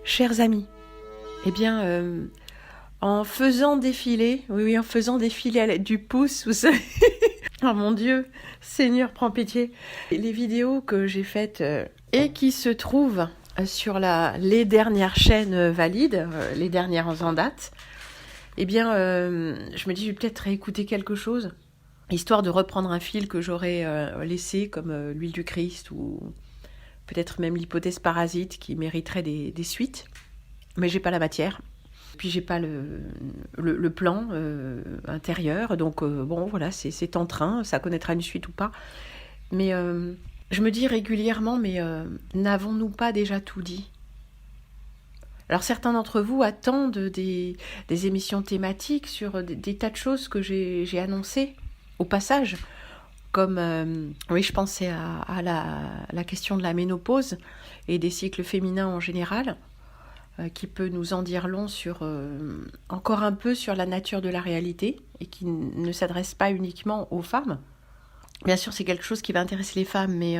Chers amis, eh bien, en faisant défiler, en faisant défiler à l'aide du pouce, vous savez, oh mon Dieu, Seigneur, prends pitié, les vidéos que j'ai faites et qui se trouvent sur les dernières chaînes valides, les dernières en date, eh bien, je me dis, je vais peut-être réécouter quelque chose, histoire de reprendre un fil que j'aurais laissé, comme l'huile du Christ, ou peut-être même l'hypothèse parasite, qui mériterait des suites. Mais j'ai pas la matière. Puis j'ai pas le plan intérieur. Donc bon, voilà, c'est en train. Ça connaîtra une suite ou pas. Mais je me dis régulièrement, mais n'avons-nous pas déjà tout dit ? Alors certains d'entre vous attendent des émissions thématiques sur des tas de choses que j'ai annoncées au passage. Comme, oui, je pensais à la question de la ménopause et des cycles féminins en général, qui peut nous en dire long sur, encore un peu sur la nature de la réalité et qui ne s'adresse pas uniquement aux femmes. Bien sûr, c'est quelque chose qui va intéresser les femmes, mais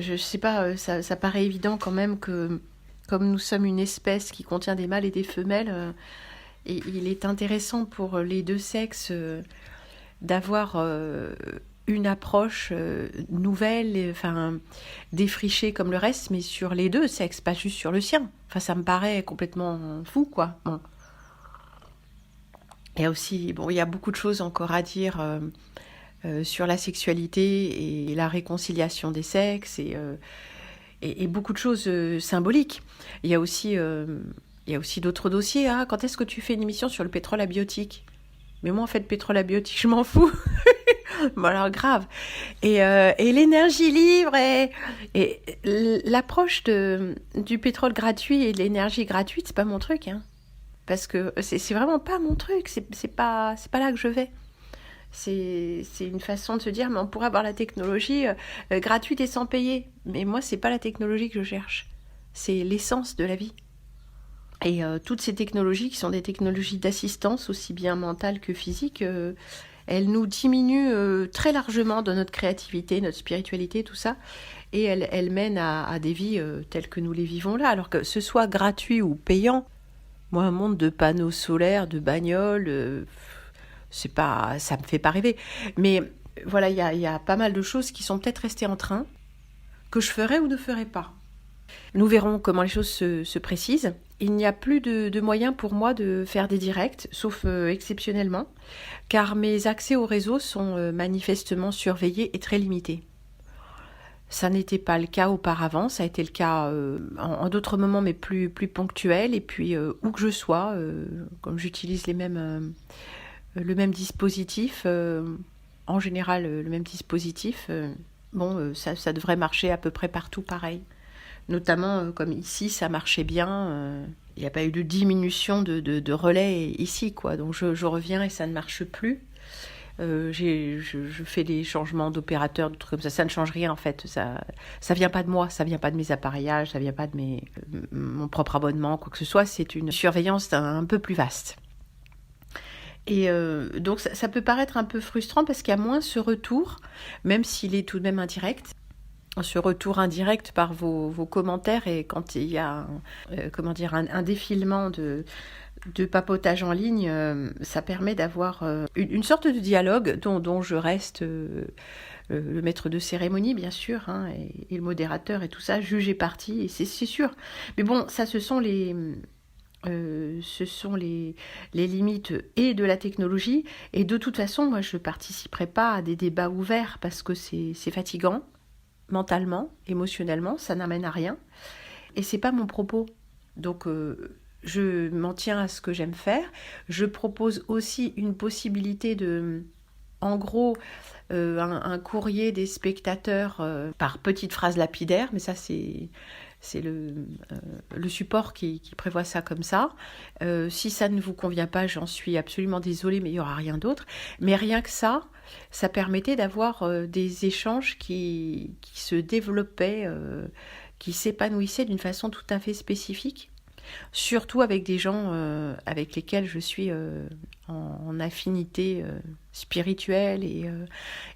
je sais pas, ça paraît évident quand même que, comme nous sommes une espèce qui contient des mâles et des femelles, et il est intéressant pour les deux sexes d'avoir une approche nouvelle, enfin défrichée comme le reste, mais sur les deux sexes, pas juste sur le sien. Enfin, ça me paraît complètement fou, quoi. Bon. Il y a aussi, il y a beaucoup de choses encore à dire sur la sexualité et la réconciliation des sexes et beaucoup de choses symboliques. Il y a aussi d'autres dossiers. Ah, quand est-ce que tu fais une émission sur le pétrole abiotique ? Mais moi, en fait, pétrole abiotique, je m'en fous. Bon, alors grave. Et l'énergie libre et l'approche du pétrole gratuit et de l'énergie gratuite, c'est pas mon truc, hein. Parce que c'est vraiment pas mon truc. C'est pas là que je vais. C'est une façon de se dire, mais on pourrait avoir la technologie gratuite et sans payer. Mais moi, c'est pas la technologie que je cherche. C'est l'essence de la vie. Et toutes ces technologies qui sont des technologies d'assistance, aussi bien mentale que physique, elles nous diminuent très largement dans notre créativité, notre spiritualité, tout ça. Et elles mènent à des vies telles que nous les vivons là. Alors que ce soit gratuit ou payant, moi, un monde de panneaux solaires, de bagnoles, c'est pas, ça me fait pas rêver. Mais voilà, il y a pas mal de choses qui sont peut-être restées en train, que je ferais ou ne ferais pas. Nous verrons comment les choses se précisent. Il n'y a plus de moyens pour moi de faire des directs, sauf exceptionnellement, car mes accès au réseau sont manifestement surveillés et très limités. Ça n'était pas le cas auparavant, ça a été le cas en d'autres moments, mais plus ponctuels. Et puis, où que je sois, comme j'utilise le même dispositif, en général le même dispositif, ça devrait marcher à peu près partout pareil. Notamment, comme ici, ça marchait bien. Il n'y a pas eu de diminution de relais ici, quoi. Donc je reviens et ça ne marche plus. Je fais des changements d'opérateur, de trucs comme ça. Ça ne change rien, en fait. Ça vient pas de moi, ça vient pas de mes appareillages, ça vient pas de mon propre abonnement, quoi que ce soit. C'est une surveillance un peu plus vaste. Et donc ça peut paraître un peu frustrant parce qu'il y a moins ce retour, même s'il est tout de même indirect. Ce retour indirect par vos commentaires et quand il y a un défilement de papotage en ligne, ça permet d'avoir une sorte de dialogue dont je reste le maître de cérémonie, bien sûr, hein, et le modérateur et tout ça, juge et partie, et c'est sûr. Mais bon, ça, ce sont les limites et de la technologie, et de toute façon, moi, je ne participerai pas à des débats ouverts parce que c'est fatigant. Mentalement, émotionnellement, ça n'amène à rien. Et c'est pas mon propos. Donc, je m'en tiens à ce que j'aime faire. Je propose aussi une possibilité en gros, un courrier des spectateurs par petites phrases lapidaires, mais ça, c'est le support qui prévoit ça comme ça. Si ça ne vous convient pas, j'en suis absolument désolée, mais il n'y aura rien d'autre. Mais rien que ça permettait d'avoir des échanges qui se développaient, qui s'épanouissaient d'une façon tout à fait spécifique, surtout avec des gens avec lesquels je suis en affinité spirituelle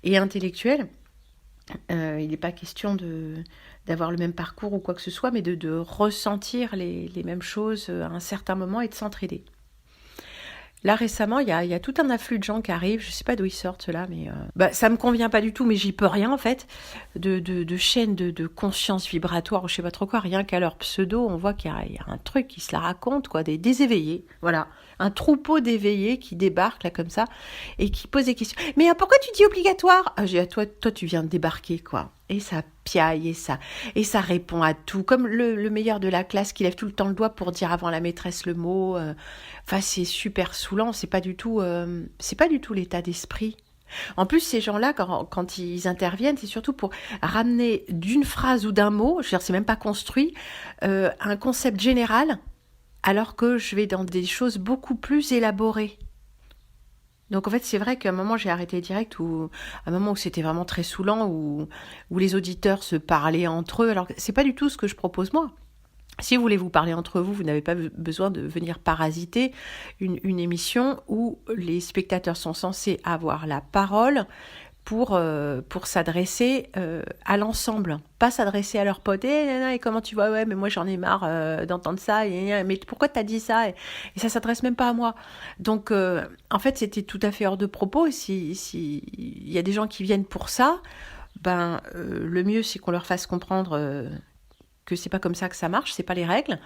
et intellectuelle. Il n'est pas question d'avoir le même parcours ou quoi que ce soit, mais de ressentir les mêmes choses à un certain moment et de s'entraider. Là, récemment, il y a tout un afflux de gens qui arrivent. Je ne sais pas d'où ils sortent, ceux-là, mais ça ne me convient pas du tout, mais j'y peux rien, en fait. De chaînes de conscience vibratoire, ou je ne sais pas trop quoi, rien qu'à leur pseudo, on voit qu'il y a un truc qui se la raconte, quoi, des éveillés. Voilà. Un troupeau d'éveillés qui débarquent, là, comme ça, et qui posent des questions. Mais pourquoi tu dis obligatoire? J'ai dit, toi, tu viens de débarquer, quoi. Et ça piaille, et ça répond à tout. Comme le meilleur de la classe qui lève tout le temps le doigt pour dire avant la maîtresse le mot. Enfin, c'est super saoulant. C'est pas du tout l'état d'esprit. En plus, ces gens-là, quand ils interviennent, c'est surtout pour ramener d'une phrase ou d'un mot, je veux dire, c'est même pas construit, un concept général, alors que je vais dans des choses beaucoup plus élaborées. Donc en fait, c'est vrai qu'à un moment, j'ai arrêté direct, ou à un moment où c'était vraiment très saoulant, où les auditeurs se parlaient entre eux. Alors c'est pas du tout ce que je propose moi. Si vous voulez vous parler entre vous, vous n'avez pas besoin de venir parasiter une émission où les spectateurs sont censés avoir la parole pour s'adresser à l'ensemble, pas s'adresser à leurs potes. Et comment tu vois, ouais, mais moi j'en ai marre d'entendre ça, mais pourquoi t'as dit ça, et ça s'adresse même pas à moi. Donc en fait, c'était tout à fait hors de propos. Si il y a des gens qui viennent pour ça, le mieux c'est qu'on leur fasse comprendre que c'est pas comme ça que ça marche, c'est pas les règles.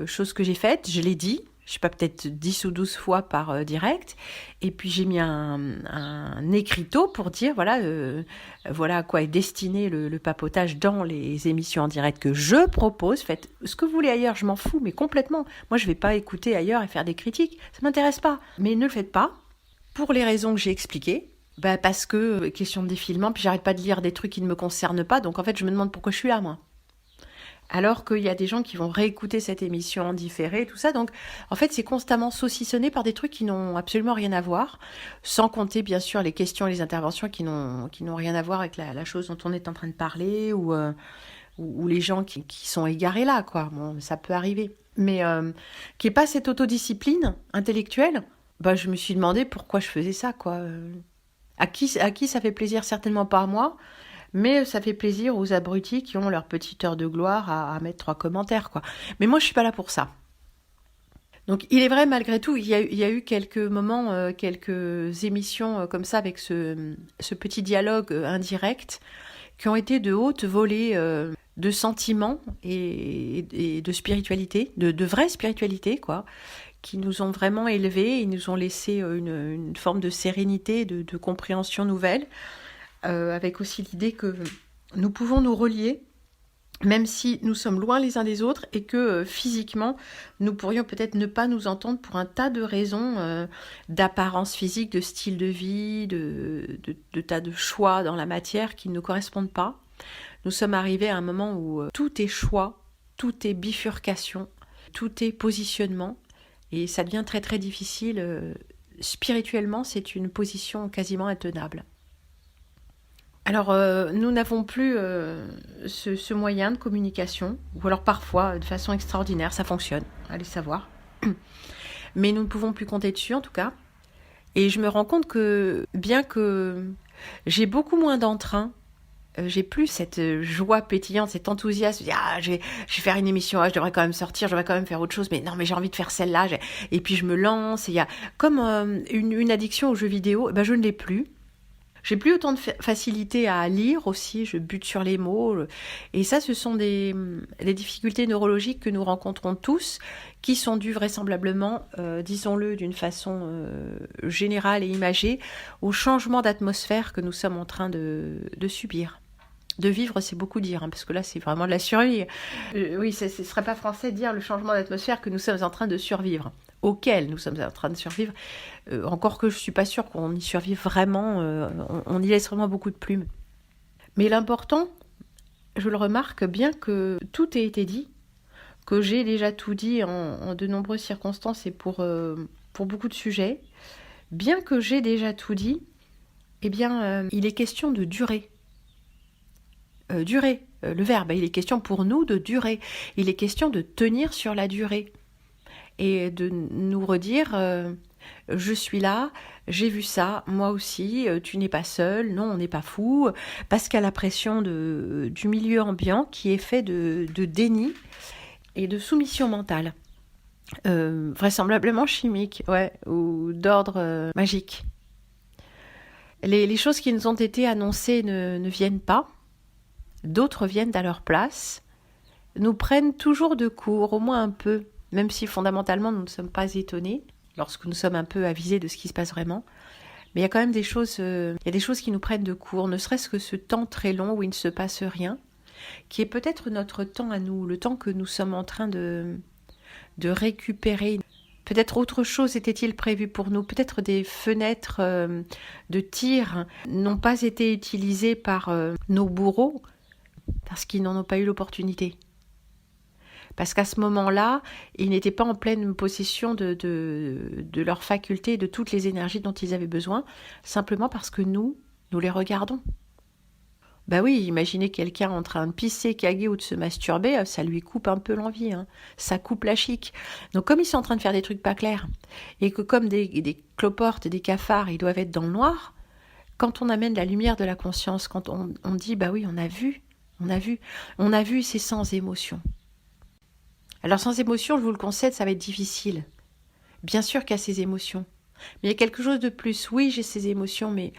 Chose que j'ai faite, je l'ai dit, je sais pas, peut-être 10 ou 12 fois par direct, et puis j'ai mis un écriteau pour dire voilà à quoi est destiné le papotage dans les émissions en direct que je propose. Faites ce que vous voulez ailleurs, je m'en fous, mais complètement. Moi, je vais pas écouter ailleurs et faire des critiques, ça m'intéresse pas. Mais ne le faites pas, pour les raisons que j'ai expliquées. Parce que, question de défilement, puis j'arrête pas de lire des trucs qui ne me concernent pas, donc en fait, je me demande pourquoi je suis là, moi. Alors qu'il y a des gens qui vont réécouter cette émission en différé, tout ça. Donc, en fait, c'est constamment saucissonné par des trucs qui n'ont absolument rien à voir, sans compter, bien sûr, les questions et les interventions qui n'ont rien à voir avec la chose dont on est en train de parler, ou les gens qui sont égarés là, quoi. Bon, ça peut arriver. Mais qu'il n'y ait pas cette autodiscipline intellectuelle, je me suis demandé pourquoi je faisais ça, quoi. À qui ça fait plaisir? Certainement pas à moi. Mais ça fait plaisir aux abrutis qui ont leur petite heure de gloire à mettre 3 commentaires, quoi. Mais moi, je suis pas là pour ça. Donc, il est vrai, malgré tout, il y a eu quelques moments, quelques émissions comme ça, avec ce petit dialogue indirect, qui ont été de haute volée de sentiments et de spiritualité, de vraie spiritualité, quoi, qui nous ont vraiment élevés et nous ont laissé une forme de sérénité, de compréhension nouvelle. Avec aussi l'idée que nous pouvons nous relier, même si nous sommes loin les uns des autres, et que physiquement, nous pourrions peut-être ne pas nous entendre pour un tas de raisons d'apparence physique, de style de vie, de tas de choix dans la matière qui ne nous correspondent pas. Nous sommes arrivés à un moment où tout est choix, tout est bifurcation, tout est positionnement, et ça devient très très difficile. Spirituellement, c'est une position quasiment intenable. Alors, nous n'avons plus ce moyen de communication, ou alors parfois, de façon extraordinaire, ça fonctionne, allez savoir. Mais nous ne pouvons plus compter dessus, en tout cas. Et je me rends compte que, bien que j'ai beaucoup moins d'entrain, j'ai plus cette joie pétillante, cet enthousiasme, je vais faire une émission, je devrais quand même sortir, je devrais quand même faire autre chose, mais non, mais j'ai envie de faire celle-là, et puis je me lance, et il y a comme une addiction aux jeux vidéo, je ne l'ai plus. J'ai plus autant de facilité à lire aussi, je bute sur les mots. Et ça, ce sont des difficultés neurologiques que nous rencontrons tous, qui sont dues vraisemblablement, disons-le d'une façon générale et imagée, au changement d'atmosphère que nous sommes en train de subir. De vivre, c'est beaucoup dire, parce que là, c'est vraiment de la survie. Oui, ce ne serait pas français de dire le changement d'atmosphère que nous sommes en train de survivre, auquel nous sommes en train de survivre. Encore que je ne suis pas sûre qu'on y survive vraiment, on y laisse vraiment beaucoup de plumes. Mais l'important, je le remarque, bien que tout ait été dit, que j'ai déjà tout dit en de nombreuses circonstances et pour beaucoup de sujets, bien que j'ai déjà tout dit, il est question de durer. Durer, le verbe, il est question pour nous de durer. Il est question de tenir sur la durée et de nous redire je suis là, j'ai vu ça, moi aussi, tu n'es pas seul, non, on n'est pas fou, parce qu'il y a la pression du milieu ambiant qui est fait de déni et de soumission mentale, vraisemblablement chimique, ouais, ou d'ordre magique. Les choses qui nous ont été annoncées ne viennent pas, d'autres viennent à leur place, nous prennent toujours de court, au moins un peu, même si fondamentalement nous ne sommes pas étonnés lorsque nous sommes un peu avisés de ce qui se passe vraiment. Mais il y a quand même des choses, il y a des choses qui nous prennent de court, ne serait-ce que ce temps très long où il ne se passe rien, qui est peut-être notre temps à nous, le temps que nous sommes en train de récupérer. Peut-être autre chose était-il prévu pour nous, peut-être des fenêtres de tir n'ont pas été utilisées par nos bourreaux parce qu'ils n'en ont pas eu l'opportunité. Parce qu'à ce moment-là, ils n'étaient pas en pleine possession de leurs facultés, de toutes les énergies dont ils avaient besoin, simplement parce que nous les regardons. Bah oui, imaginez quelqu'un en train de pisser, caguer ou de se masturber, ça lui coupe un peu l'envie, hein. Ça coupe la chic. Donc comme ils sont en train de faire des trucs pas clairs, et que comme des cloportes, des cafards, ils doivent être dans le noir, quand on amène la lumière de la conscience, quand on dit, bah oui, on a vu, c'est sans émotion. Alors sans émotion, je vous le concède, ça va être difficile. Bien sûr qu'il y a ces émotions. Mais il y a quelque chose de plus. Oui, j'ai ces émotions, mais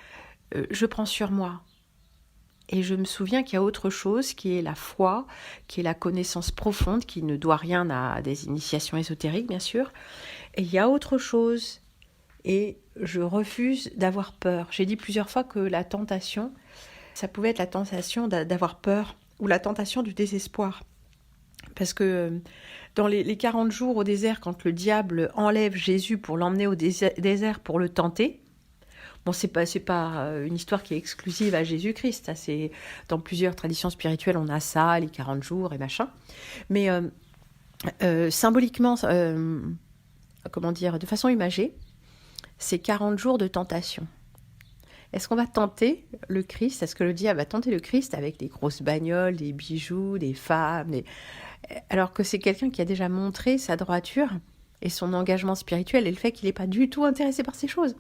je prends sur moi. Et je me souviens qu'il y a autre chose, qui est la foi, qui est la connaissance profonde, qui ne doit rien à des initiations ésotériques, bien sûr. Et il y a autre chose. Et je refuse d'avoir peur. J'ai dit plusieurs fois que la tentation, ça pouvait être la tentation d'avoir peur, ou la tentation du désespoir. Parce que dans les 40 jours au désert, quand le diable enlève Jésus pour l'emmener au désert pour le tenter, bon, c'est pas une histoire qui est exclusive à Jésus-Christ. Ça, c'est, dans plusieurs traditions spirituelles, on a ça, les 40 jours et machin. Mais symboliquement, comment dire, de façon imagée, c'est 40 jours de tentation. Est-ce qu'on va tenter le Christ? Est-ce que le diable va tenter le Christ avec des grosses bagnoles, des bijoux, des femmes, alors que c'est quelqu'un qui a déjà montré sa droiture et son engagement spirituel et le fait qu'il n'est pas du tout intéressé par ces choses.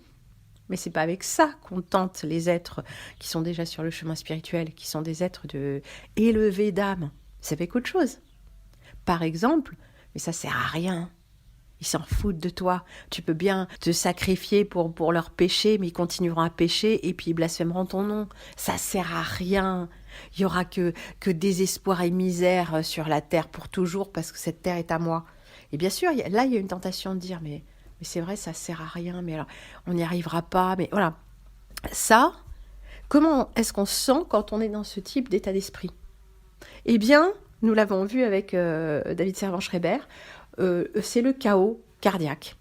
Mais c'est pas avec ça qu'on tente les êtres qui sont déjà sur le chemin spirituel, qui sont des êtres élevés d'âme. C'est avec autre chose. Par exemple, mais ça sert à rien. Ils s'en foutent de toi. Tu peux bien te sacrifier pour leur péché, mais ils continueront à pécher et puis ils blasphémeront ton nom. Ça sert à rien. Il y aura que désespoir et misère sur la terre pour toujours parce que cette terre est à moi. Et bien sûr, là, il y a une tentation de dire, mais c'est vrai, ça sert à rien, mais alors, on n'y arrivera pas. Mais voilà. Ça, comment est-ce qu'on se sent quand on est dans ce type d'état d'esprit? Eh bien, nous l'avons vu avec David Servan-Schreiber, c'est le chaos cardiaque.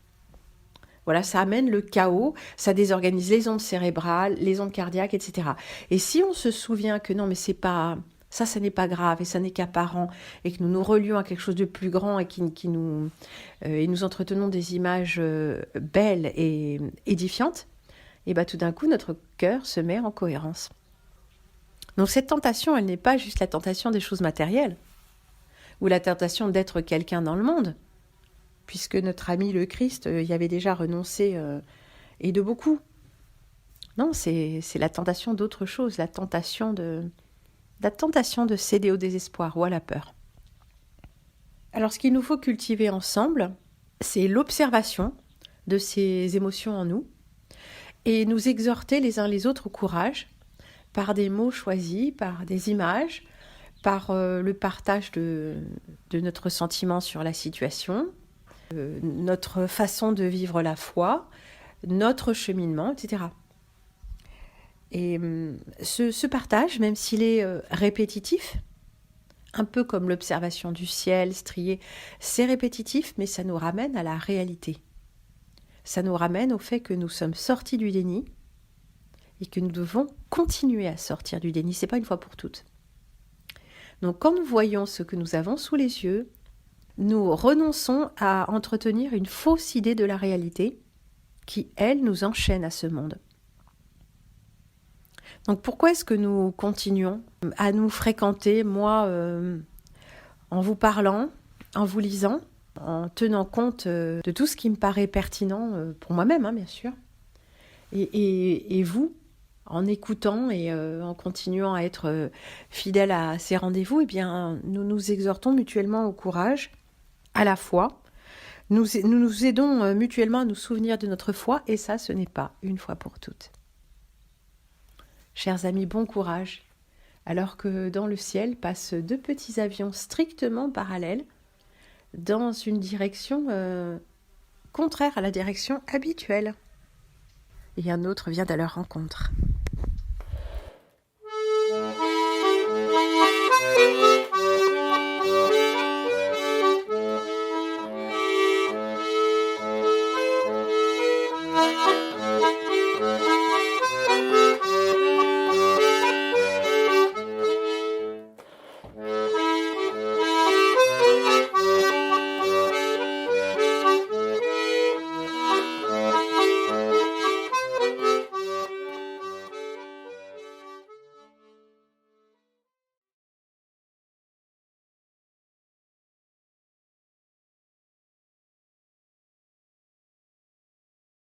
Voilà, ça amène le chaos, ça désorganise les ondes cérébrales, les ondes cardiaques, etc. Et si on se souvient que non, mais c'est pas ça, ça n'est pas grave et ça n'est qu'apparent, et que nous nous relions à quelque chose de plus grand et qui nous et nous entretenons des images belles et édifiantes, et bien tout d'un coup notre cœur se met en cohérence. Donc cette tentation, elle n'est pas juste la tentation des choses matérielles ou la tentation d'être quelqu'un dans le monde, puisque notre ami le Christ y avait déjà renoncé, et de beaucoup. Non, c'est la tentation d'autre chose, la tentation de céder au désespoir ou à la peur. Alors ce qu'il nous faut cultiver ensemble, c'est l'observation de ces émotions en nous et nous exhorter les uns les autres au courage par des mots choisis, par des images, par le partage de notre sentiment sur la situation, notre façon de vivre la foi, notre cheminement, etc. Et ce partage, même s'il est répétitif, un peu comme l'observation du ciel strié, c'est répétitif, mais ça nous ramène à la réalité. Ça nous ramène au fait que nous sommes sortis du déni et que nous devons continuer à sortir du déni. C'est pas une fois pour toutes. Donc quand nous voyons ce que nous avons sous les yeux, nous renonçons à entretenir une fausse idée de la réalité qui, elle, nous enchaîne à ce monde. Donc pourquoi est-ce que nous continuons à nous fréquenter, moi, en vous parlant, en vous lisant, en tenant compte de tout ce qui me paraît pertinent pour moi-même, hein, bien sûr. Et vous, en écoutant et en continuant à être fidèle à ces rendez-vous, eh bien, nous nous exhortons mutuellement au courage, à la foi. Nous aidons mutuellement à nous souvenir de notre foi, et ça, ce n'est pas une fois pour toutes. Chers amis, bon courage, alors que dans le ciel passent 2 petits avions strictement parallèles dans une direction contraire à la direction habituelle. Et un autre vient à leur rencontre.